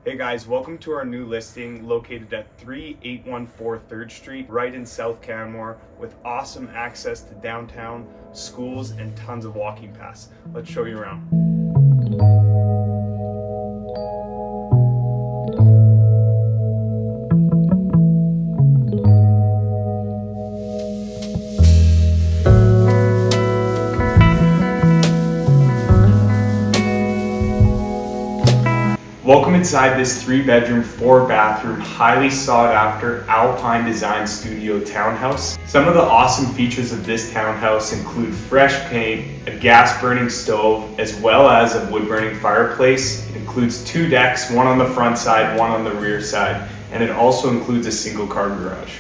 Hey guys, welcome to our new listing located at 3814 3rd Street, right in South Canmore, with awesome access to downtown, schools, and tons of walking paths. Let's show you around. Welcome inside this 3-bedroom, 4-bathroom, highly sought after alpine design studio townhouse. Some of the awesome features of this townhouse include fresh paint, a gas burning stove, as well as a wood burning fireplace. It includes 2 decks, one on the front side, one on the rear side, and it also includes a single car garage.